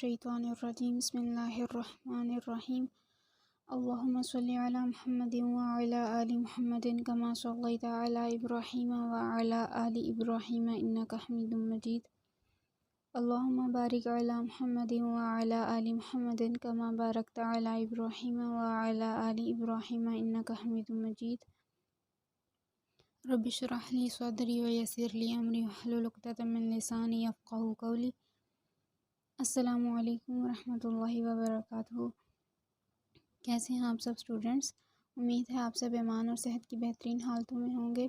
मिनश्शैतानिर्रजीम बिस्मिल्लाहिर्रहमानिर्रहीम अल्लाहुम्मा सल्लि अला मुहम्मदिन व अला आलि मुहम्मदिन कमा सल्लैता अला इब्राहीम व अला आलि इब्राहीम इन्नका हमीदुम मजीद अल्लाहुम्मा बारिक अला मुहम्मदिन व अला आलि मुहम्मदिन कमा बारकता अला इब्राहीम व अला आलि इब्राहीम इन्नका हमीदुम मजीद रब्बि इश्रह ली सदरी व यस्सिर ली अमरी वहलुल उक़दतम मिन लिसानी यफ़क़हू क़ौली। अस्सलामु अलैकुम रहमतुल्लाहि व बरकातुहू। कैसे हैं आप सब स्टूडेंट्स? उम्मीद है आप सब ईमान और सेहत की बेहतरीन हालतों में होंगे।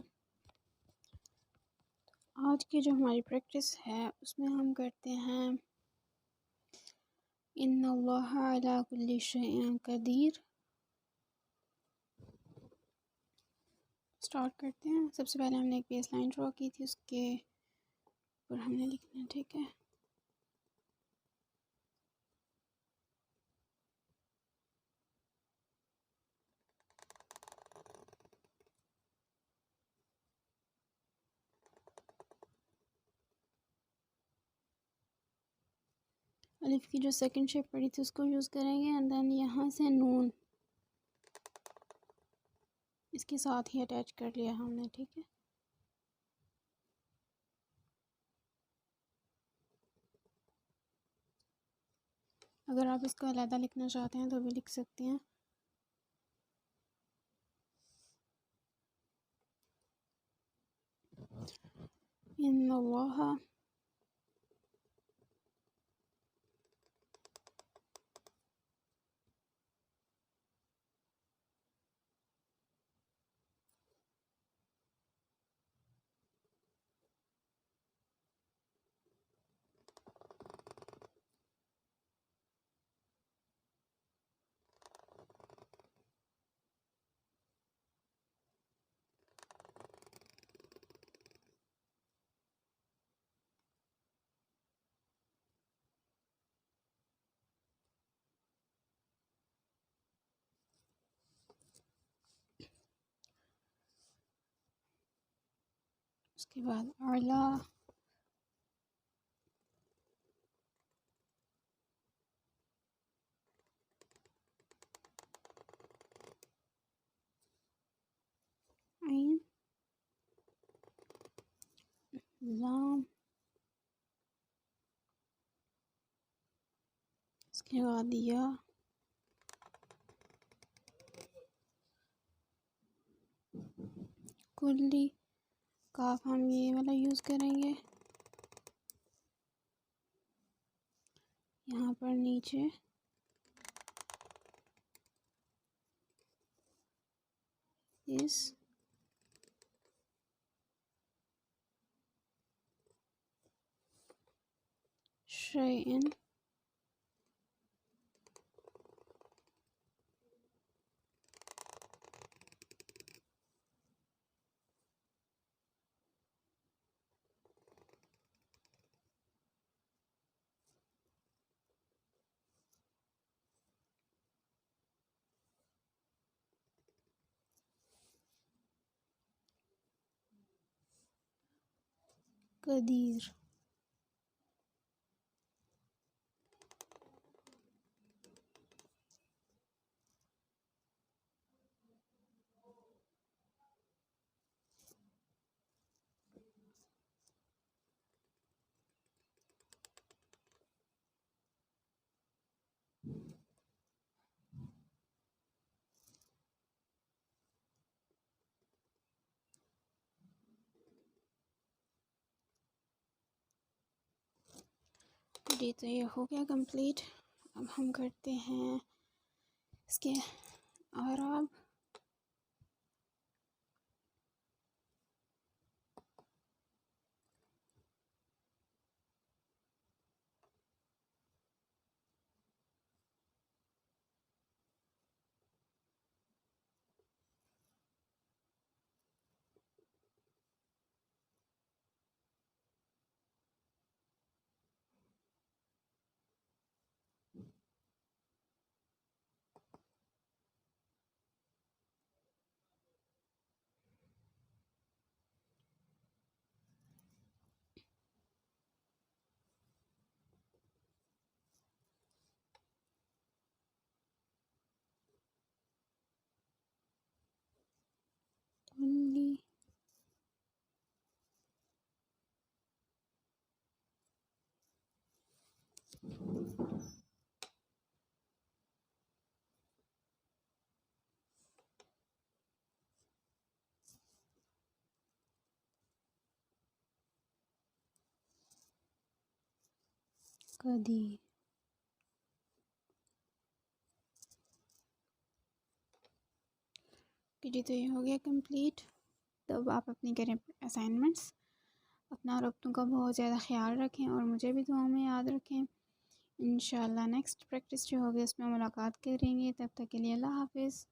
आज की जो हमारी प्रैक्टिस है उसमें हम करते हैं इन्नल्लाहा अला कुल्लि शैइन क़दीर। स्टार्ट करते हैं। सबसे पहले हमने एक बेस लाइन ड्रॉ की थी, उसके ऊपर हमने लिखना है, ठीक है। अलिफ की जो सेकंड शेप पड़ी थी उसको यूज़ करेंगे एंड देन यहाँ से नून इसके साथ ही अटैच कर लिया हमने, ठीक है। अगर आप इसको अलहदा लिखना चाहते हैं तो भी लिख सकते हैं। इन्नल्लाह उसके बाद आला आइन लाम, उसके बाद या, कुल्ली काफ हम ये वाला यूज़ करेंगे। यहाँ पर नीचे इस शैइन कदीर। तो ये हो गया कंप्लीट। अब हम करते हैं इसके आराब। कदीर। जी तो ये हो गया कंप्लीट। तो अब आप अपनी करें असाइनमेंट्स। अपना और अपनों का बहुत ज़्यादा ख्याल रखें और मुझे भी दुआ में याद रखें। इंशाल्लाह नेक्स्ट प्रैक्टिस जो होगी उसमें मुलाकात करेंगे। तब तक के लिए अल्लाह हाफ़िज़।